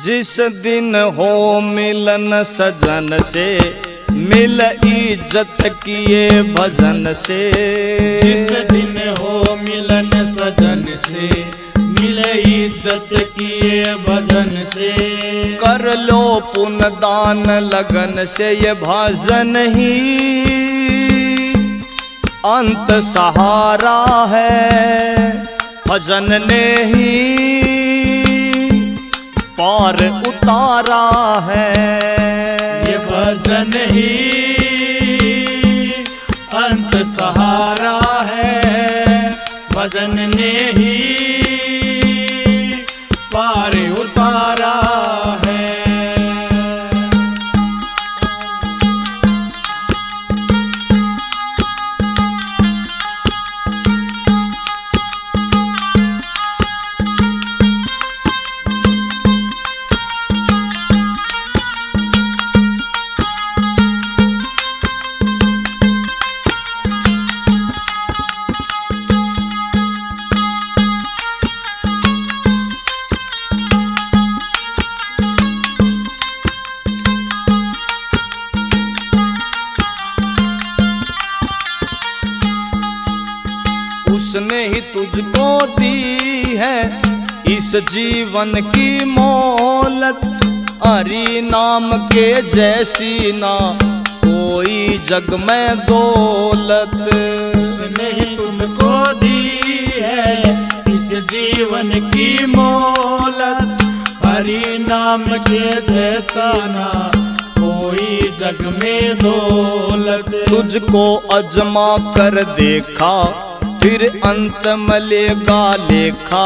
जिस दिन हो मिलन सजन से, मिल इज्जत किए भजन से। जिस दिन हो मिलन सजन से, मिल इज्जत किए भजन से। कर लो पुण्य दान लगन से, ये भजन ही अंत सहारा है। भजन ने ही पार उतारा है। ये भजन ही अंत सहारा है। भजन ने ही पार उतारा है। उसने ही तुझको दी है इस जीवन की मोहलत। हरि नाम के जैसी ना कोई जग में दौलत। उसने ही तुझको दी है इस जीवन की मोहलत। हरि नाम के जैसा ना कोई जग में दौलत। तुझको अजमा कर देखा, फिर अंत मलेगा लेखा।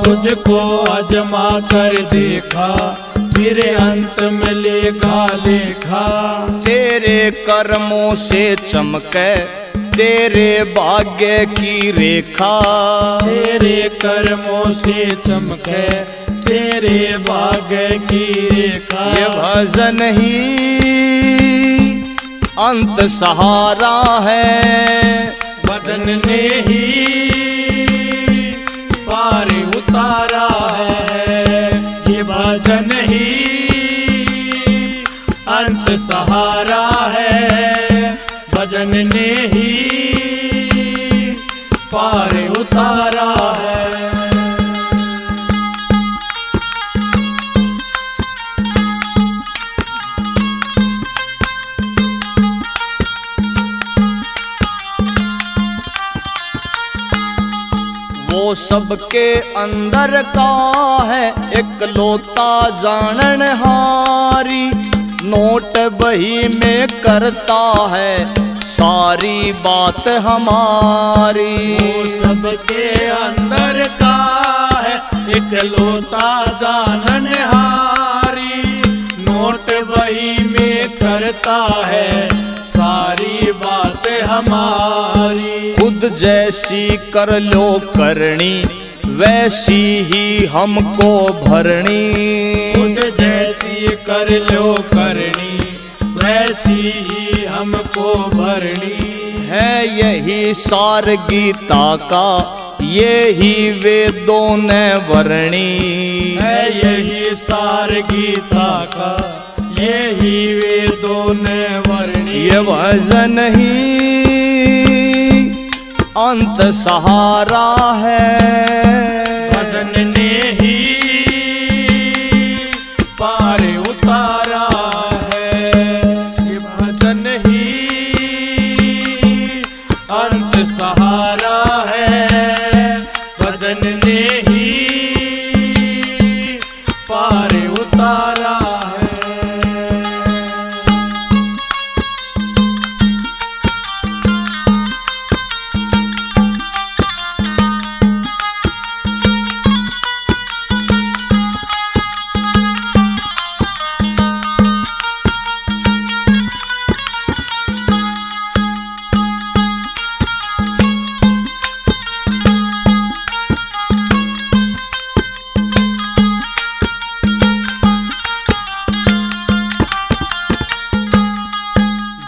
तुझको आजमा कर देखा, फिर अंत मिलेगा लेखा। तेरे कर्मों से चमके तेरे भाग्य की रेखा। तेरे कर्मों से चमके तेरे भाग्य की रेखा। ये भजन ही अंत सहारा है। भजन ने ही पार उतारा है। ये भजन ही अंत सहारा है। भजन ने ही पार उतारा है। वो सबके अंदर का है एकलौता जानन हारी। नोट बही में करता है सारी बात हमारी। वो सबके अंदर का है एकलौता जानन हारी। नोट बही में करता है सारी बात हमारी। खुद जैसी कर लो करनी, वैसी ही हमको भरनी। खुद जैसी कर लो करनी, वैसी ही हमको भरनी। है यही सार गीता का, यही वेदों ने वर्णी। है यही सार गीता का, यही वेदों ने वर्णी। ये भजन ही अंत सहारा है। भजन ने ही पार उतारा है। ये भजन ही अंत सहारा है। भजन ने ही पार उतारा है।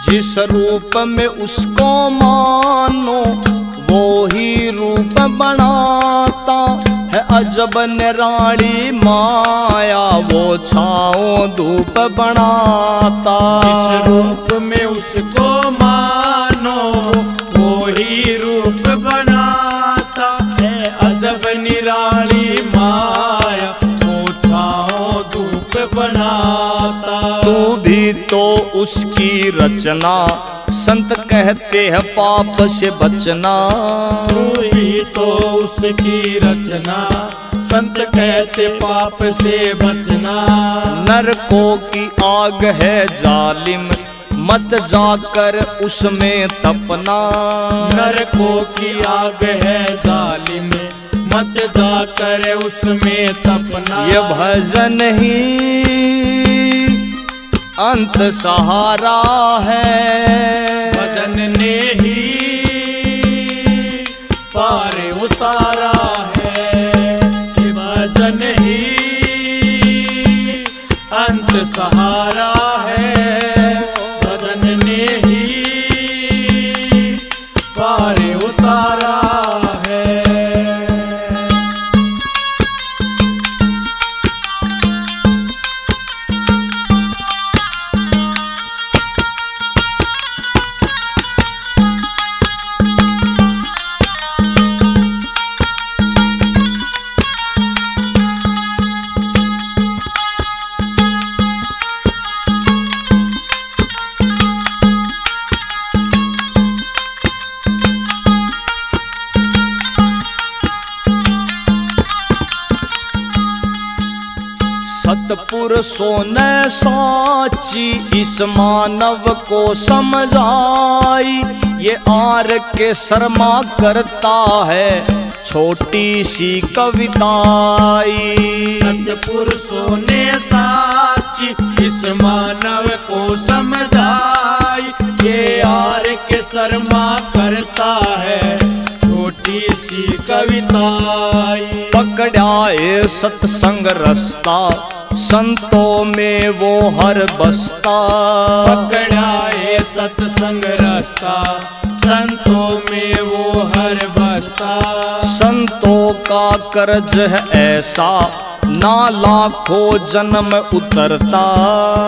जिस रूप में उसको मानो वो ही रूप बनाता है अजब निराली माया, वो छाओ धूप बनाता। जिस रूप में उसको मानो वो ही रूप बनाता है। अजब निराली माया, वो छाओ धूप बनाता। तू भी तो उसकी रचना, संत कहते हैं पाप से बचना। तू ही तो उसकी रचना, संत कहते पाप से बचना। नरकों की आग है जालिम, मत जाकर उसमें तपना। नरकों की आग है जालिम, मत जाकर उसमें तपना। ये भजन ही अंत सहारा है, भजन ने ही पार उतारा है। ये भजन ही अंत सहारा है, भजन ने ही पार उतारा है। सतपुरुषों ने साची इस मानव को समझाई। ये आर के शर्मा करता है छोटी सी कविताई। सतपुरुषों ने साची इस मानव को समझाई। ये आर के शर्मा करता है छोटी सी कविताई। पकड़ा ये सत्संग रस्ता, संतों में वो हर बसता। पकड़ा ये सत्संग रास्ता, संतों में वो हर बसता। संतों का कर्ज है ऐसा, ना लाखों जन्म उतरता।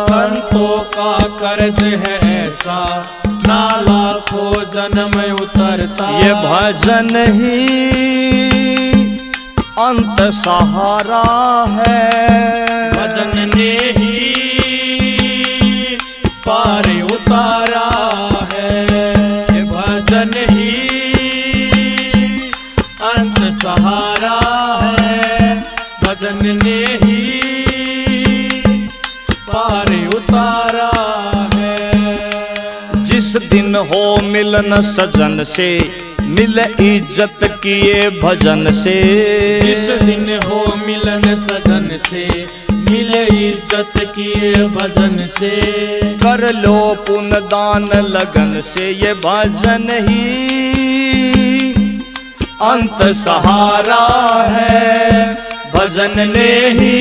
संतों का कर्ज है ऐसा, ना लाखों जन्म उतरता। ये भजन ही अंत सहारा है, भजन ने ही पार उतारा है। ये भजन ही अंत सहारा है, भजन ने ही पार उतारा है। जिस दिन हो मिलन सजन से, मिले इज्जत किए भजन से। जिस दिन हो मिलन सजन से, मिले इज्जत किए भजन से। कर लो पुण्य दान लगन से, ये भजन ही अंत सहारा है, भजन ने ही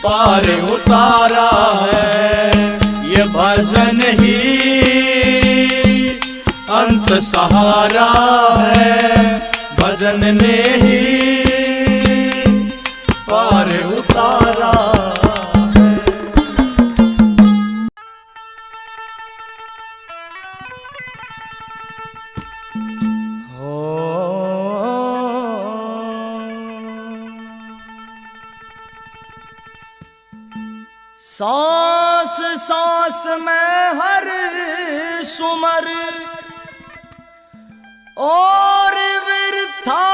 पार उतारा है। ये भजन ही अंत सहारा है, भजन ने ही पार उतारा है। सांस सांस में हर सुमर और वृथा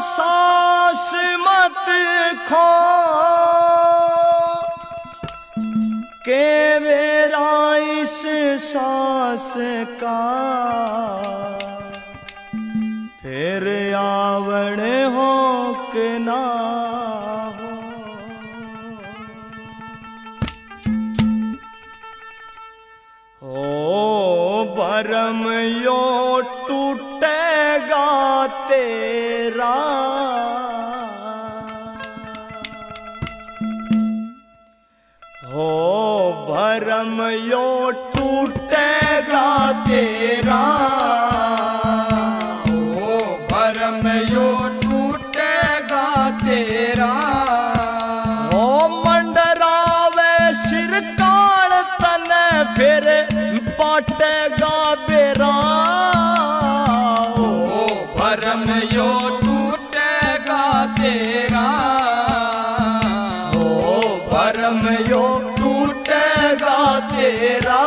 सांस मत खो, के मेरा इस सांस का फिर आवड़ हो के ना हो। भरम यो टूटेगा तेरा, हो भरम यो टूटेगा तेरा, हो भरम यो भरम यो टूटेगा तेरा, ओ भरम यो टूटेगा तेरा।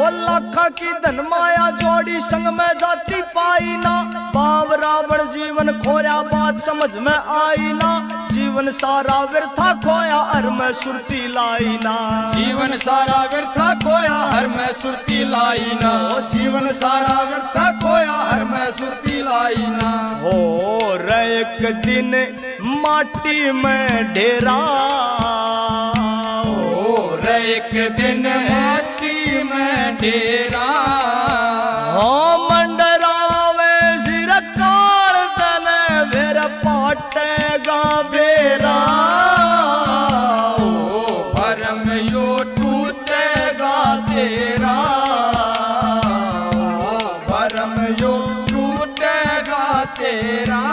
लाखा की धन माया जोड़ी संग में जाती पाई ना, बाव रावण जीवन खोया बात समझ में आई ना, जीवन सारा व्यर्था खोया हर में सुरती लाई ना, जीवन सारा व्यर्था खोया हर में सुरती लाई ना, जीवन सारा व्यर्था खोया हर में सुरती लाई ना। हो रे एक दिन माटी में ढेरा, हो रे एक दिन माटी में ढेरा, हो मंडरावे सिर काल तने वेर पाटेगा बेरा, ओ भरम यो टूटेगा तेरा, ओ भरम यो टूटेगा तेरा।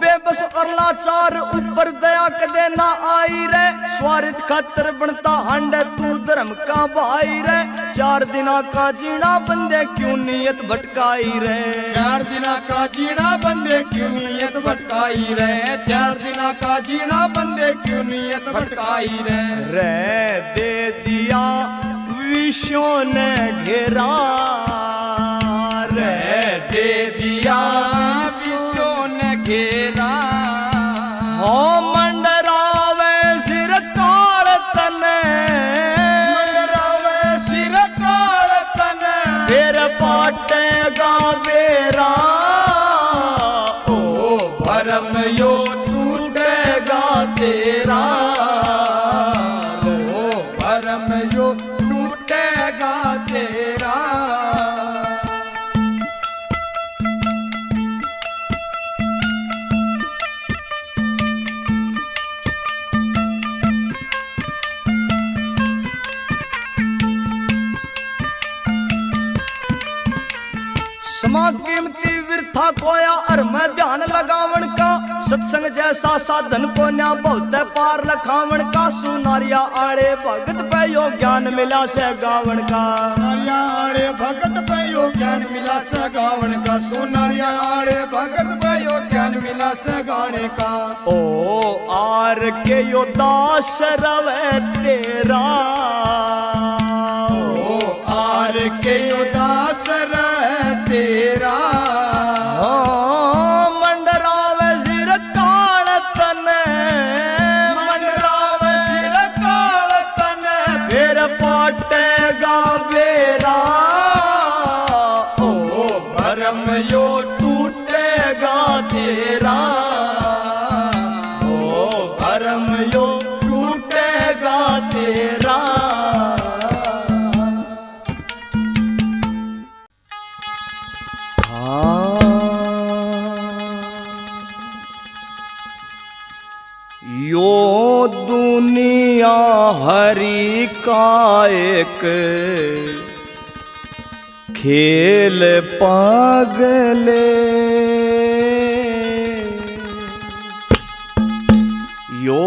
बेबस और लाचार ऊपर दया कदे ना आई रे, स्वार्थ खातर बनता हांडे तू धर्म का भाई रे, 4 दिना का जीना बंदे क्यों नियत भटकाई रे, 4 दिना का जीना बंदे क्यों नियत भटकाई रे, 4 दिना का जीना बंदे क्यों नियत भटकाई रे। रे दे दिया विषयों ने घेरा, रे दे दिया विषयों ने घेरा, हो मंडरावे सिर काल तने, मंडरावे सिर काल तने, फिर पाटेगा बेरा, ओ भरम यो टूटेगा तेरा, ओ भरम यो टूटेगा तेरा। समा कीमती विरथा खोया और मैं ध्यान लगावन का, सत्संग जैसा साधन को न्या बहुत पार लखावन का, सुनारिया आड़े भगत पे यो ज्ञान मिला से गावन का, सुनारिया आड़े भगत पे यो ज्ञान मिला से गावन का, सुनारिया आड़े भगत पे यो ज्ञान मिला से गाने का। ओ आर के यो दास रवे तेरा, ओ आर के यो दास रहे तेरा, मंडरावे सिर काल तने, मंडरावे सिर काल तने, फिर पाटेगा बेरा, ओ भरम यो टूटेगा तेरा, ओ भरम यो टूटेगा तेरा। यो दुनिया हरि का एक खेल पागले, यो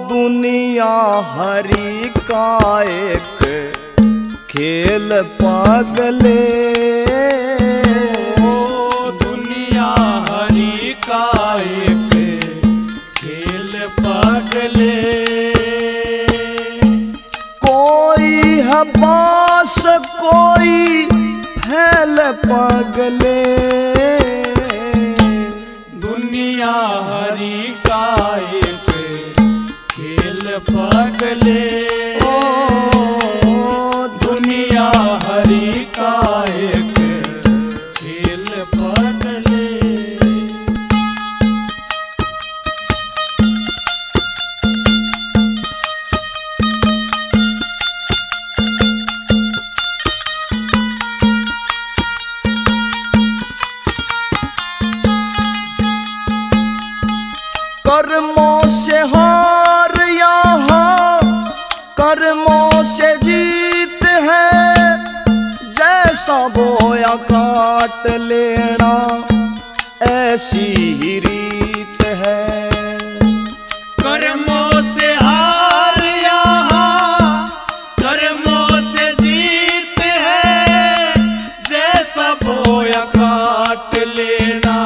दुनिया हरि का एक खेल पागले, ओ दुनिया हरि का एक खेल पागले, कोई है बास कोई फैल पागले, दुनिया हरि का एक खेल पागले, ओ दुनिया हरि का कर्मों से हार यहाँ कर्मों से जीत है, जैसा बोया काट लेना ऐसी ही रीत है। कर्मों से हार यहाँ कर्मों से जीत है, जैसा बोया काट लेना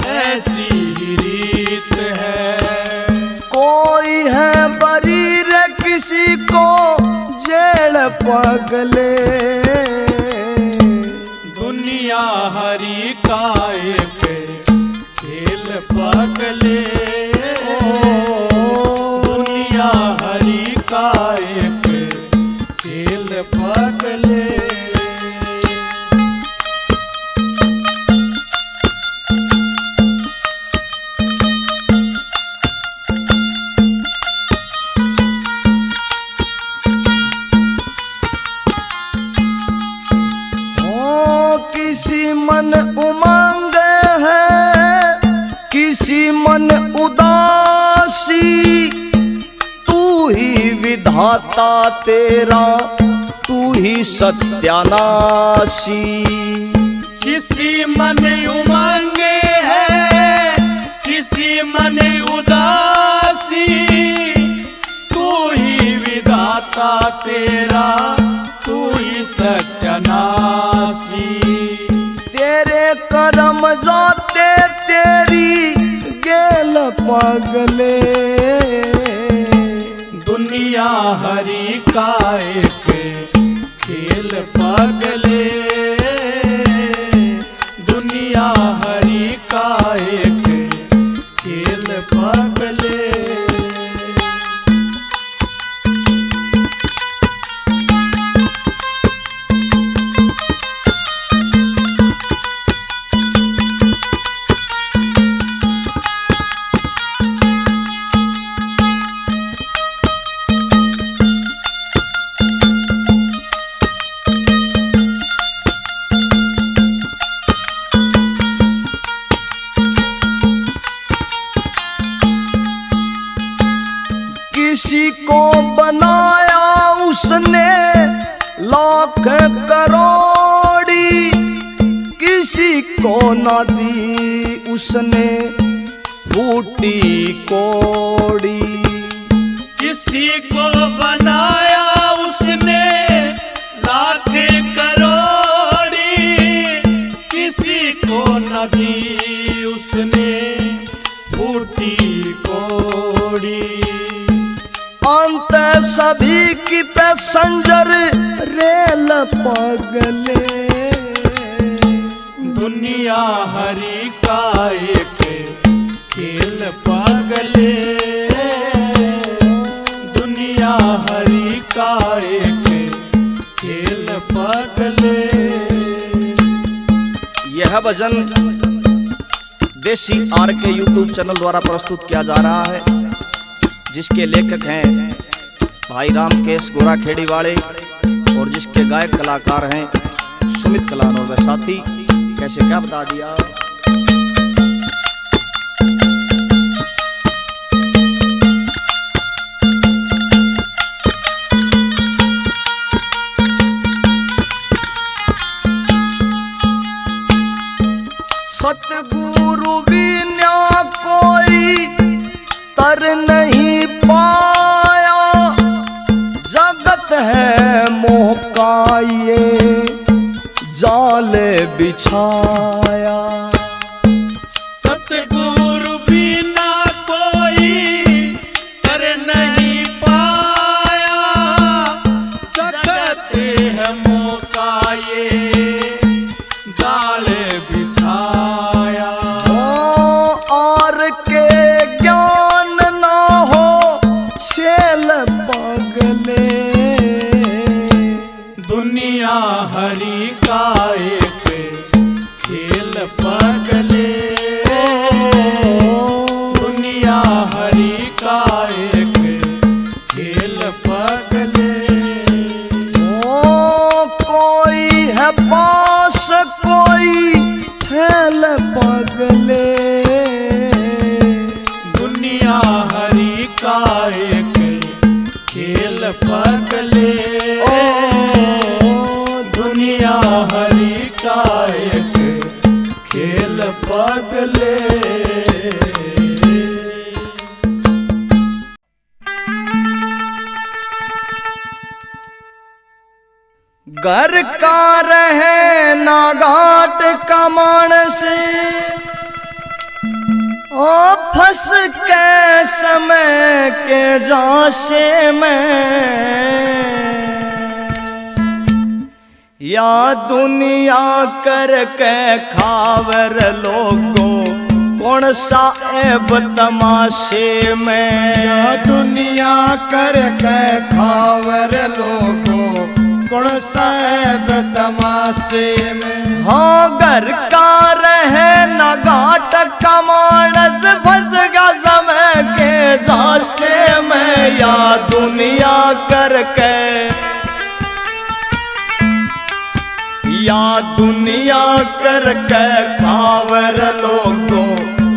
ऐसी ही रीत है। कोई है बरी रे किसी को जेल पगले, दुनिया हरी काय पे खेल पगले, दुनिया हरी काय पे खेल पगले। किसी मन उमंग है किसी मन उदासी, तू ही विधाता तेरा तू ही सत्यानाशी। किसी मन उमंग है किसी मन उदासी, तू ही विधाता तेरा तू ही सत्यानाशी। तेरे कर्म जाते तेरी गेल पगले, दुनिया हरी काय पे खेल पगले, दुनिया हरी काय पे खेल पगले। किसी को बनाया उसने लाख करोड़ी, किसी को न दी उसने फूटी कोड़ी। किसी को बनाया उसने लाख करोड़ी, किसी को न दी उसने फूटी कोड़ी। अंत सभी की पैसेंजर रेल पगले, दुनिया हरी काय पे खेल पगले, दुनिया हरी काय पे खेल पगले। यह भजन देसी आर के यूट्यूब चैनल द्वारा प्रस्तुत किया जा रहा है, जिसके लेखक हैं भाई रामकेश गोराखेड़ी वाले और जिसके गायक कलाकार हैं सुमित कलान और वह साथी। कैसे क्या बता दिया। सतगुरु बिना कोई तर नहीं पाया, जगत है मोह का ये जाल बिछाया। सतगुरु बिना कोई कर नहीं पाया, जगत है मोह का ये जाल बिछाया। और के ज्ञान ना हो शेल पगले, दुनिया हरी काय पे खेल पगले, दुनिया हरी काय पे खेल पगले। ओ कोई है पास कोई फैल पगले, पगले ओ दुनिया हरि का एक खेल पगले। घर का रहे ना घाट का मानस ओ फंस के समय के जाशे में या दुनिया कर के खावर लोगों कौन सा ऐब तमाशे में। या दुनिया कर के खावर लोगों कौन सा ऐब तमाशे में। हाँ घर का रहे न घाट का मानस फंस गया समय के जाशे में या दुनिया करके या दुनिया करके खावर लोगों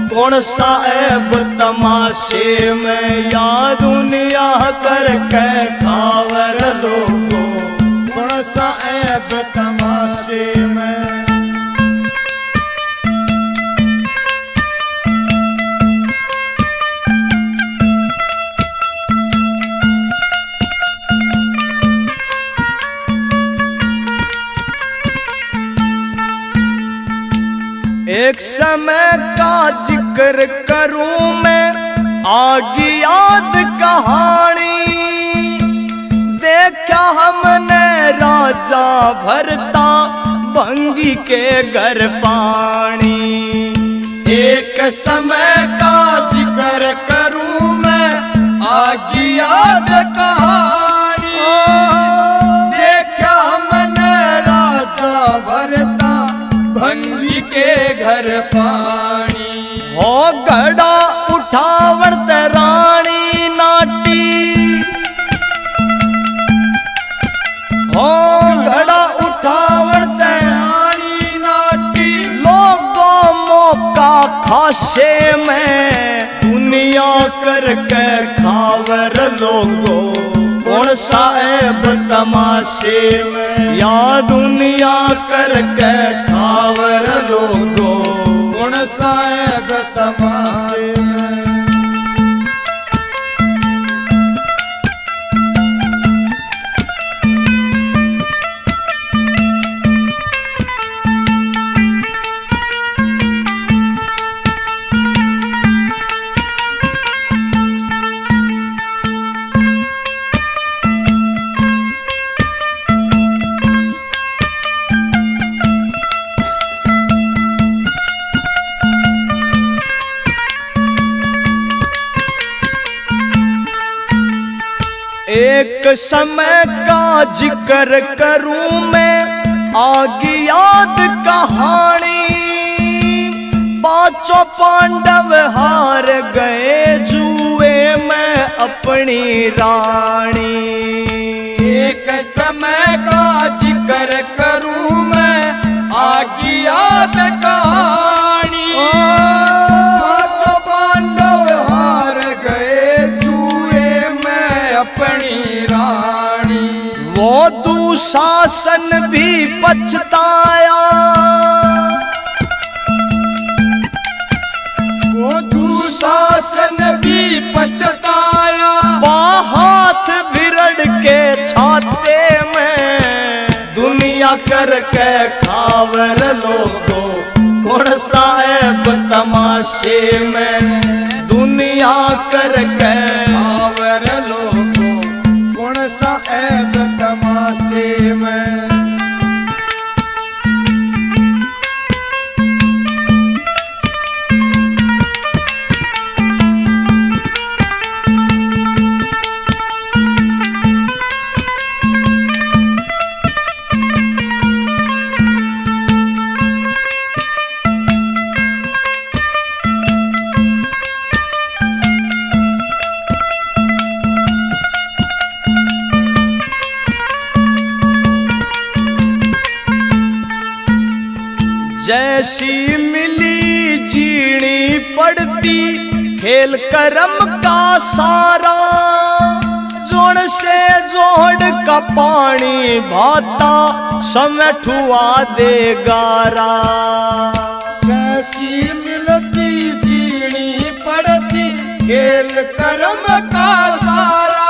कौन सा ऐब तमाशे में। या दुनिया करके खावर लोगों कौन सा ऐब तमाशे में। एक समय का जिक्र करूं मैं आगे याद कहानी। देखा हमने राजा भरता भंगी के घर पानी। एक समय का जिक्र करूं मैं आगे याद कहानी। देखा हमने राजा भरता भंगी के घर पानी। हो घड़ा उठावर रानी नाटी हो घड़ा उठावर रानी नाटी। लोगों मौका खाशे में दुनिया करके खावर लोगों कौन सा ऐब तमाशे में। या दुनिया करके खावर लोगों कौन सा ऐब तमाशे में। एक समय का जिक्र करूं मैं आगे याद कहानी। पांचों पांडव हार गए जुए में अपनी रानी। एक समय का जिक्र करूं मैं आगे याद कहानी। पांचों पांडव हार गए जुए में अपनी रानी। वो दुशासन भी पछताया वो दुशासन भी पछताया। हाथ भिरड़ के छाते में दुनिया करके खावर लोगों कौन सा ऐब तमाशे में। दुनिया करके खावर लोगों कौन सा ऐब तमाशे में। जैसी मिली जीनी पड़ती खेल करम का सारा। जोड़ से जोड़ का पानी भाता समय ठुआ दे गारा जैसी मिलती जीनी पड़ती खेल कर्म का सारा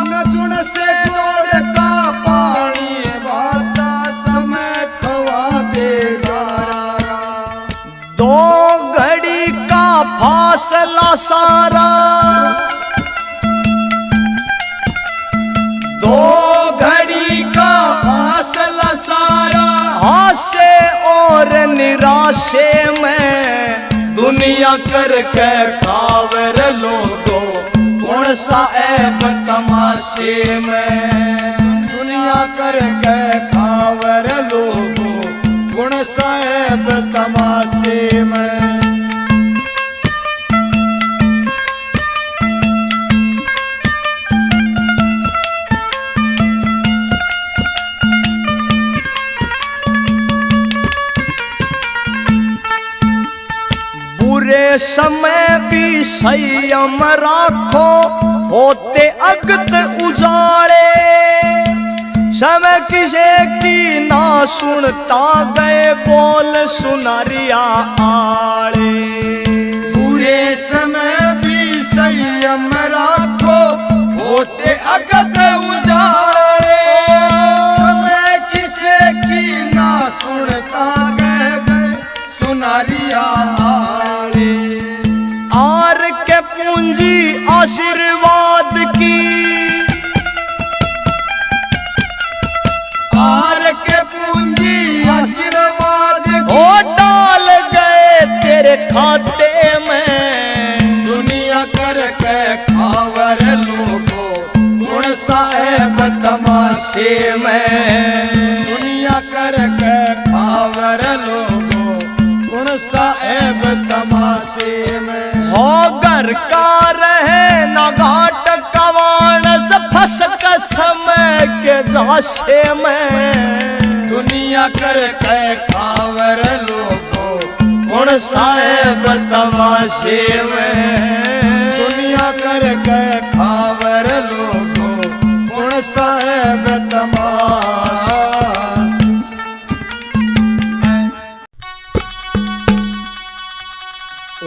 न जुड़ से जोड़ का पानी भाता समय खवा दे गारा दो घड़ी का फासला सारा दो घड़ी का फासला सारा आशे और निराशे में दुनिया करके खावर लोगो कौन सा ऐब तमाशे में दुनिया करके खावर लोगो कौन सा ऐब तमाशे में बुरे समय भी संयम राखो होते अगत उजाड़े समय किसे की ना सुनता गए बोल सुनारिया आड़े बुरे समय भी संयम राखो होते अगत उजाड़े समय किसे की ना सुनता गए सुनारिया आर के पूंजी आशीर्वाद की आर के पूंजी आशीर्वाद ओ डाल गए तेरे खाते में दुनिया करके खावर लोगो कौन सा ऐब तमाशे में दुनिया करके खावर लोगो कौन सा ऐब तमाशे में हो घर का रहे न घाट कवान से फंस का समय के जाशे में दुनिया करके खावर लोगो कौन सा ऐब तमाशे में दुनिया करके खावर लोगो कौन सा ऐब तमाशे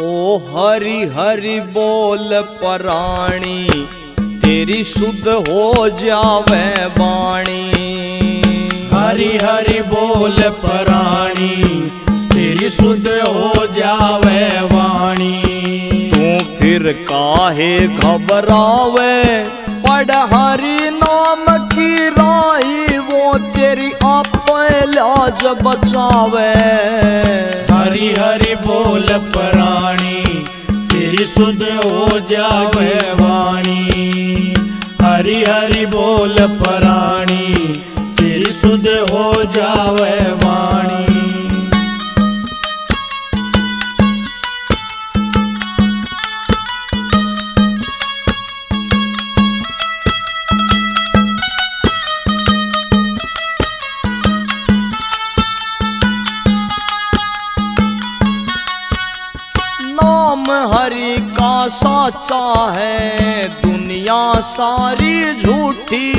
ओ हरि हरि बोल पराणी तेरी शुद्ध हो जावे वाणी हरि हरि बोल पराणी तेरी शुद्ध हो जावे वाणी तू फिर काहे घबरावे पढ़ हरि नाम की राही वो तेरी आप लाज बचावे हरि हरि बोल पराणी तेरी शुद्ध हो जावे वाणी हरि हरि बोल पराणी तेरी शुद्ध हो जावे वाणी नाम हरि का साचा है दुनिया सारी झूठी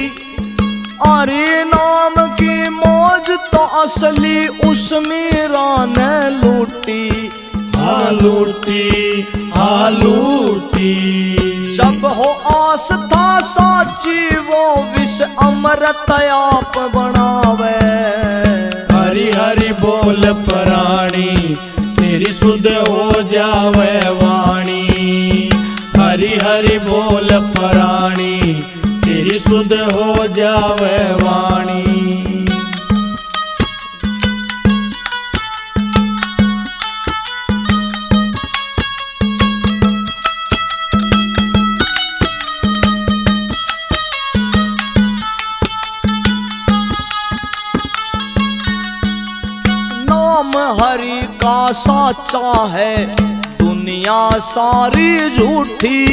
अरे नाम की मौज तो असली उस मीरा ने लूटी लूटी लूटी जब हो आस्था साची वो विष अमृत आप बनावे हरि हरि बोल पराणी तेरी शुद्ध हो जावे वाणी हरि हरि बोल पराणी तेरी शुद्ध हो जावे वाणी नाम हरि का साचा है दुनिया सारी झूठी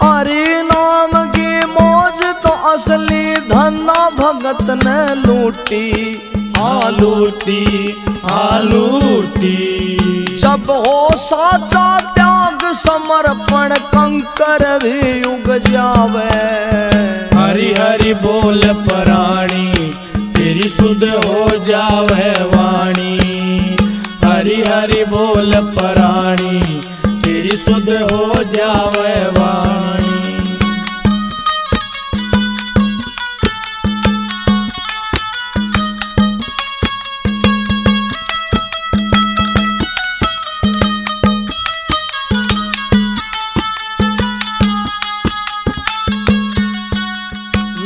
अरे नाम की मौज तो असली धना भगत ने लूटी लूटी लूटी जब हो साचा त्याग समर्पण कंकर भी उग जावे। हरि हरि बोल प्राणी तेरी सुध हो जावे वाणी। हरि हरि बोल प्राणी तेरी सुध हो जावे वाणी।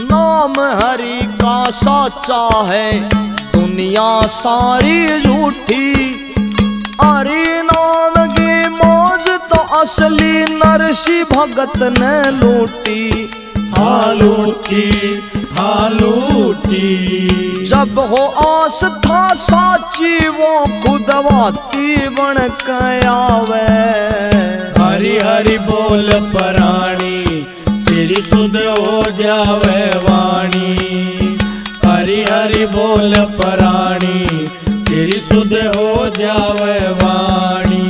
नाम हरि का साचा है दुनिया सारी झूठी। हरि नाम की मौज तो असली नरसी भगत ने लूटी। हालूटी हालूटी जब हो आस था साची वो खुदवाती बन के आवे। हरि हरि बोल प्राणी तेरी सुध हो जावे वाणी। हरि हरि बोल प्राणी तेरी सुध हो जावे वाणी।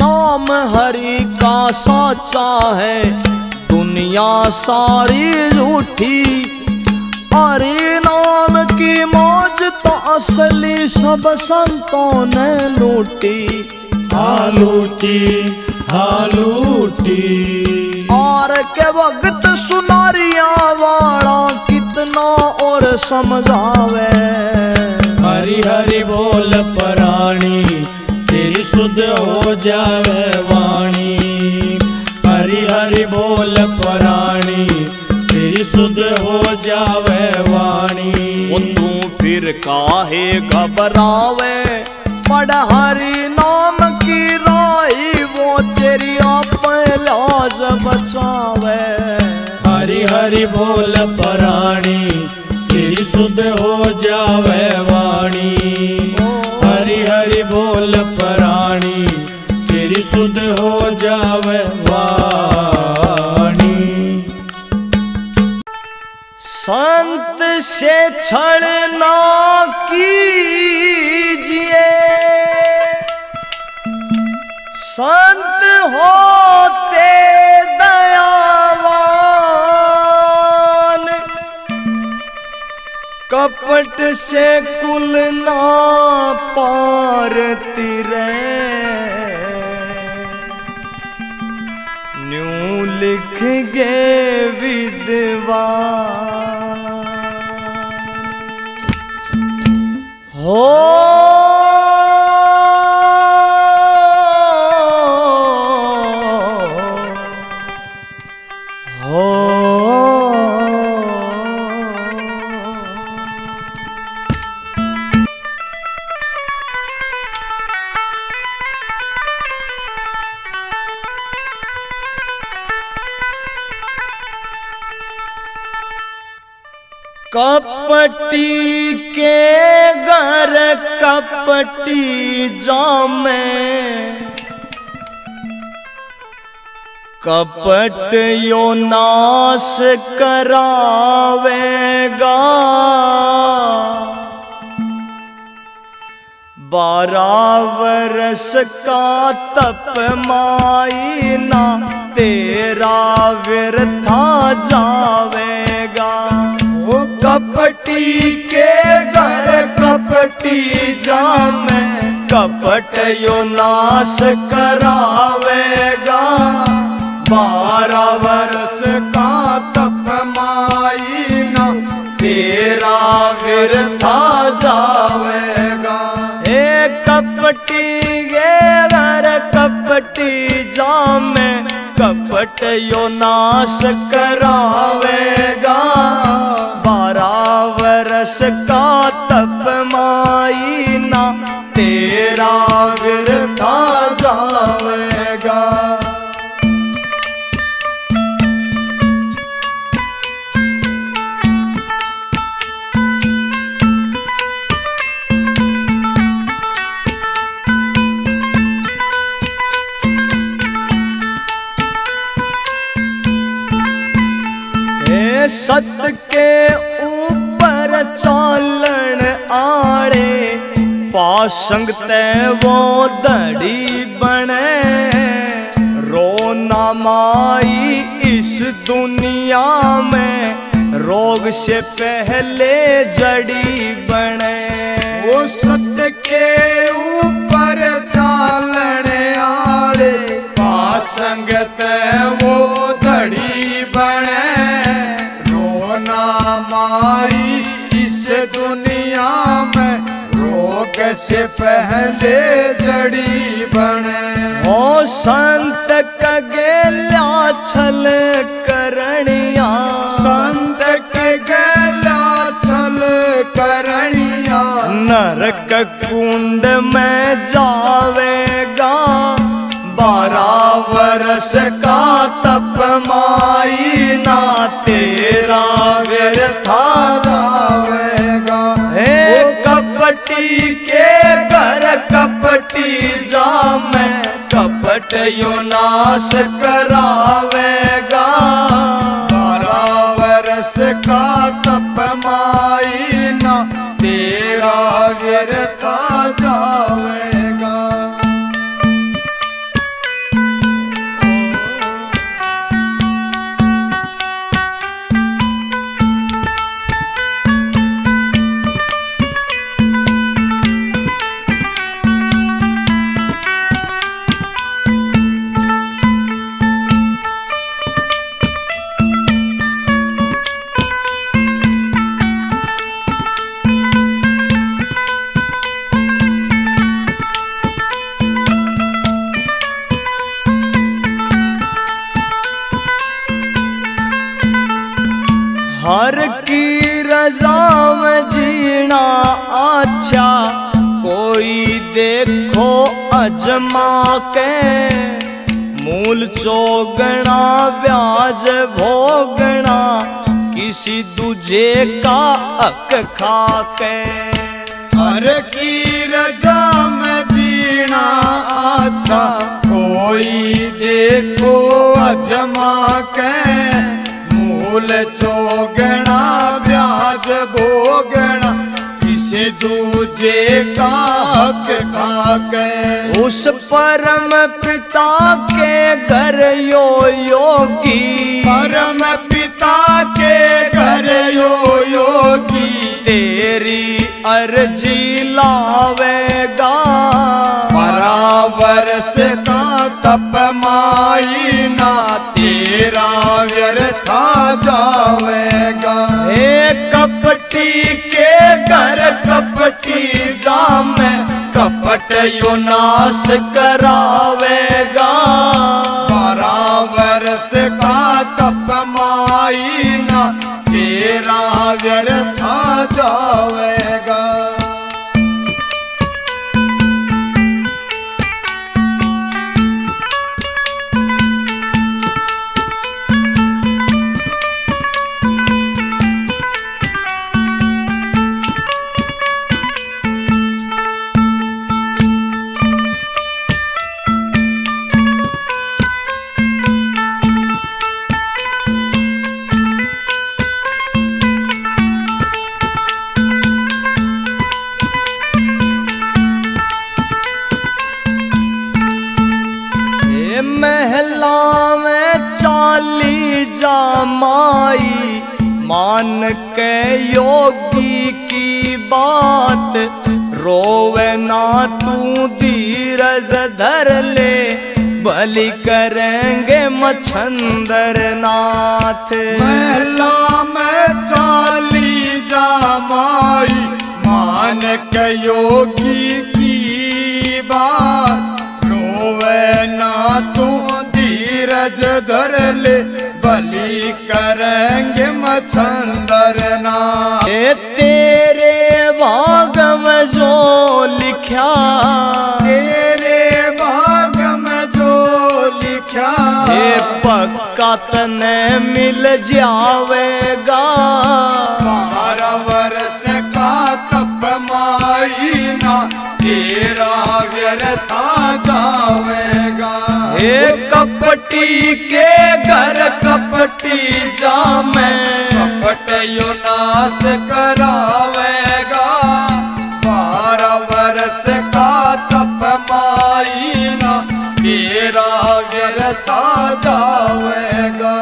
नाम हरि का साचा है दुनिया सारी झूठी। हरि नाम की मौज तो असली सब संतों ने लूटी। हालूटी हालूटी और के वक्त सुनारिया वाला कितना और समझावे। हरि हरि बोल प्राणी तेरी सुध हो जावे वाणी। हरि हरि बोल प्राणी तेरी सुध हो जावे वाणी। वो तू फिर काहे घबरावे पढ़ हरि नाम की राही वो तेरी आप लाज बचावे। हरि हरि बोल प्राणी तेरी सुध हो जावे वाणी। हरि हरि बोल प्राणी तेरी सुध हो जावे वाणी। संत से छल ना कीजिए संत होते दयावान। कपट से कुल ना पारती रे न्यू लिख गे विद्वान। हो कपटी के घर कपटी जामे कपट यो नाश करावेगा। 12 वर्ष का तप मायना तेरा व्यर्था जावेगा। वो कपटी के घर कपटी जामे कपट यो नाश करावेगा। 12 वर्ष का तप मायना तेरा व्यर्था जावेगा। हे कपटी गे घर कपटी जामे कपट यो नाश करावेगा। 12 वर्ष का तप मायना तेरा व्यर्था जावेगा। सत के ऊपर चालन आड़े पासंग ते वो धड़ी बने। रोना माई इस दुनिया में रोग से पहले जड़ी बने। वो सत्य के ऊपर चालन आड़े पासंग ते वो धड़ी बने। माई इस दुनिया में रोग से पहले जड़ी बने। ओ संत कगेला छल करनिया, संत कगेला छल करनिया। नरक कुंड में जावेगा 12 वर्ष का तप माई ना तेरा व्यर्था जावेगा। हे कपटी के घर कपटी जामे कपट यो नाश करावेगा। 12 वर्ष का तप माई ना तेरा व्यर्था जावेगा। हर की रजा में जीना अच्छा, कोई देखो अजमा के। मूल चोगना ब्याज भोगना किसी दूजे का हक खाके। हर की रजा में जीना अच्छा, कोई देखो अजमा के। मूल चोगना ब्याज भोगना किसी दूजे का हक खाके। उस परम पिता के घर यो योगी, परम पिता के घर यो योगी। तेरी अर्जी लावेगा 12 वर्ष का तप माई ना तेरा व्यर्था जावेगा। हे कपटी के घर कपटी जामे कपट यो नाश करावेगा। 12 वर्ष का तप माई ना तेरा व्यर्था जावेगा। महला में चाली जामाई मान के योगी की बात। रोवे ना तू धीरज धर ले बलि करेंगे मच्छंदर नाथ। महला में चाली जामाई मान के योगी की बात। रोवे ना तू धीरज धर ले बलि करेंगे मच्छंदर नाथ। तेरे भाग में जो लिखा, तेरे भाग ये पक्का तने मिल जावेगा 12 वर्ष का तप माईना तेरा व्यर्था जावेगा। हे कपटी के घर कपटी जामे कपट यो नाश करावेगा। 12 वर्ष का तप माईना तेरा व्यर्था जावेगा।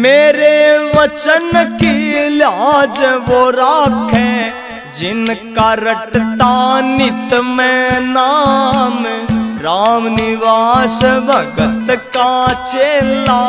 मेरे वचन की लाज वो राखे जिनका रटता नित में नाम। राम निवास भगत का चेला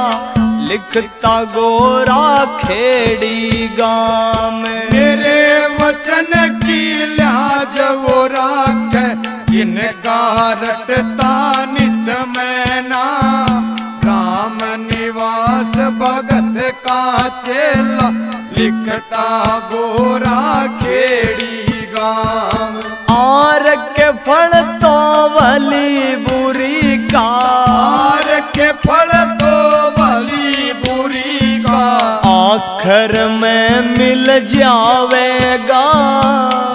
लिखता गोरा खेड़ी गाम। मेरे वचन की लाज वो राखे जिनका रटता नित में नाम। राम निवास भगत का चेला लिखता गोरा खेड़ी गाम। आर के फल तो भली बुरी का आर के फल तो भली बुरी का आखिर में मिल जावेगा।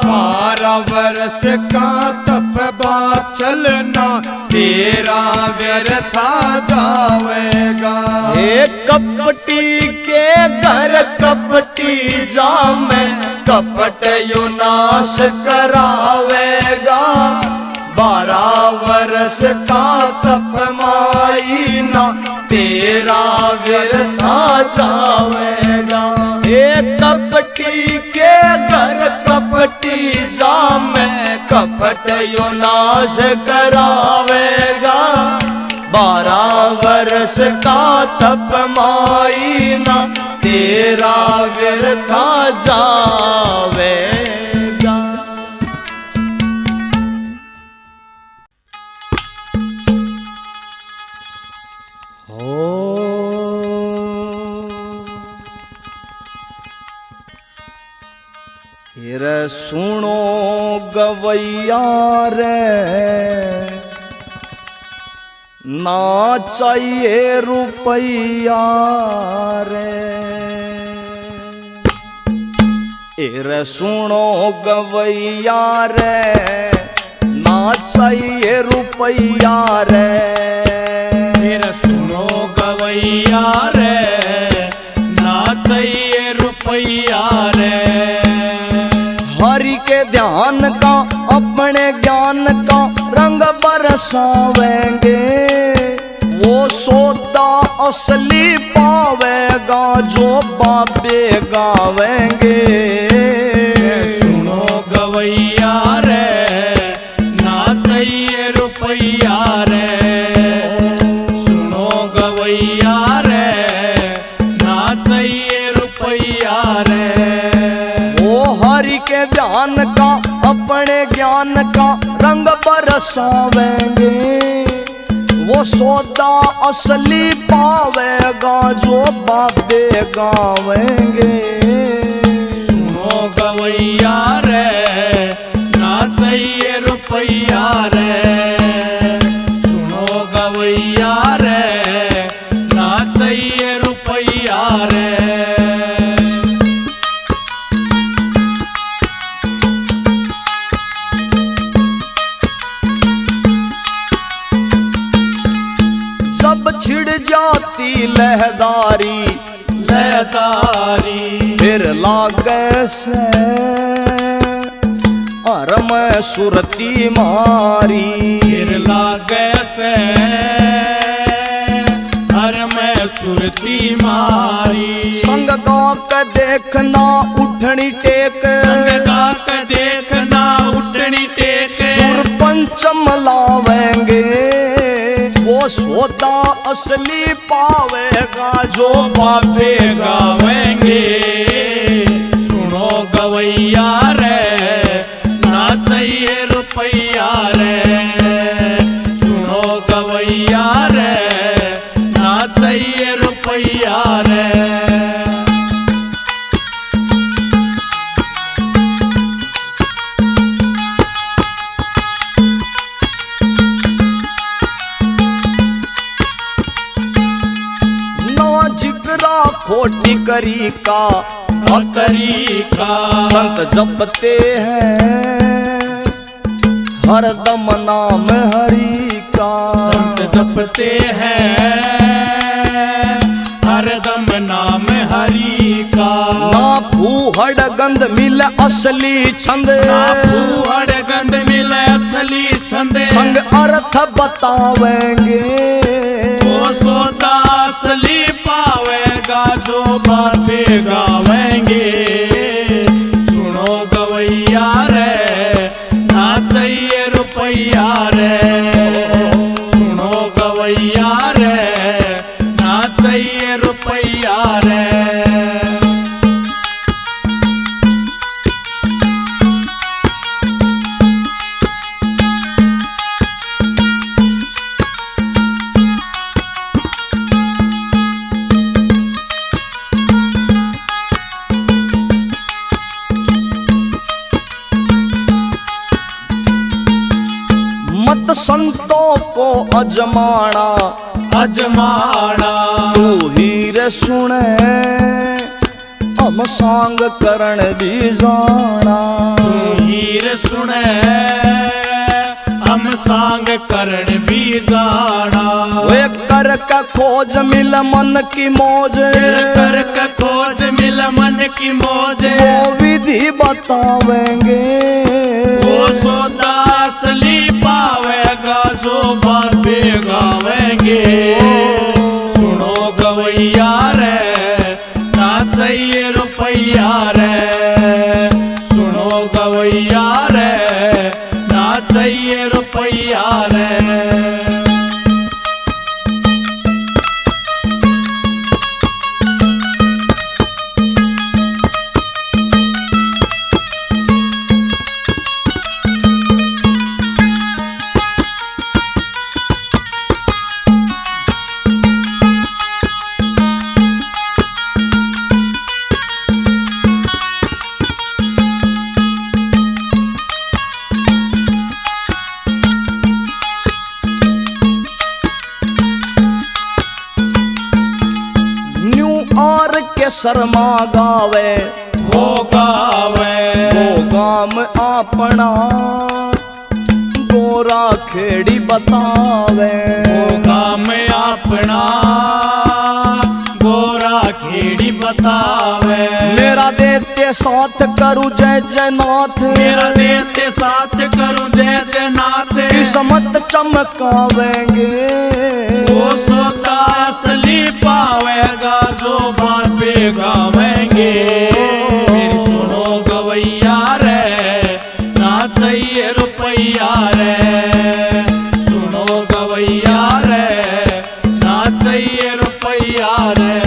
12 वर्ष का तप बा चलना तेरा व्यर्था जावेगा। हे कपटी के घर कपटी जामे कपट यो नाश करावेगा। 12 वर्ष का तप माईना तेरा व्यर्था जावेगा। हे कपटी के घर कपटी जामे कपट यो नाश करावेगा। 12 वर्ष का तप माईना तेरा व्यर्था जावेगा। रे सुनो गवैया रे ना चाहिए रुपैया रे। रे सुनो गवैया रे ना चाहिए रुपैया रे। फिर सुनो गवैया रे ना चाहिए रुपैया रे। हरि के ध्यान का अपने ज्ञान का रंग बरसावेंगे। वो सौदा असली पावेगा जो बाबे गावेंगे। सुनो गवैया रे ना चाहिए रुपैया रे। सुनो गवैया रे ना चाहिए रुपैया रे। हरि के ध्यान का अपने ज्ञान का रंग बरसावेंगे। वो सौदा असली पावेगा जो बाबे गावेंगे। सुनो गवैया रे ना चाहिए रुपैया रे। सुनो गवैया रे ना चाहिए रुपैया रे। छिड़ जाती लहदारी लहदारी फिर लागे से और मैं सुरती मारी। फिर लागे से हर में हमारी। संग गा के देखना उठनी टेक, संग गा के देखना उठनी टेक, सुर पंचम लावेंगे वो सौदा असली पावेगा जो बाबे गावेंगे। सुनो गवैया रे ना चाहिए रुपैया रे, सुनो गवैया रे ना चाहिए रुपैया रे। खोटी करी का करी का संत जपते हैं हरदम नाम हरि का। संत जपते हैं हरदम नाम हरि का। ना फूहड़ गंध मिले असली छंद, ना फूहड़ गंध मिले असली छंद, संग अर्थ बतावेंगे वो सौदा असली पावेगा जो बाबे गावेंगे। सुनो गवैया रे ना चाहिए रुपैया रे, सुनो गवैया रे ना चाहिए रुपैया रे। मत संतों को अजमाना, अजमाना तू ही रे सुने हम सांग करण भी जाना। तू हीर सुने हम सांग करण भी जाना। वे कर का खोज मिल मन की मौज, कर का खोज मिल मन की मौज, वो विधि बतावेंगे वो सौदा असली पावेगा जो बाबे गावेंगे। सुनो गवैया रे ना चाहिए रुपैया रे, सुनो गवैया रे ना चाहिए रुपैया रे। शर्मा गावे वो गावे, वो गाम अपना गोरा खेड़ी बतावे। वो गाम अपना गोरा खेड़ी बतावे। मेरा देते साथ करूं जय जय नाथ, मेरा देते साथ करूं जय जय नाथ। किस्मत चमकावेंगे वो सौदा असली पावेगा जो बाबे गावेंगे। मेरी सुनो गवैया रे ना चाहिए रुपैया रे, सुनो गवैया रे ना चाहिए रुपैया रे।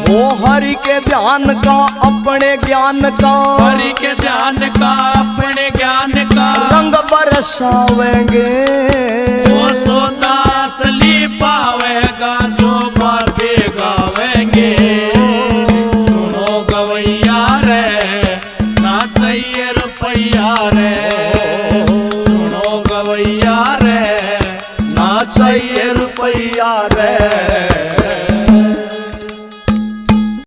वो हरि के ध्यान का अपने ज्ञान का, हरि के ध्यान का अपने ज्ञान का रंग बरसावेंगे। वो सौदा असली पावेगा जो बाबे गावेंगे। सुनो गवैया रे ना चाहिए रुपैया रे, सुनो गवैया रे ना चाहिए रुपैया रे।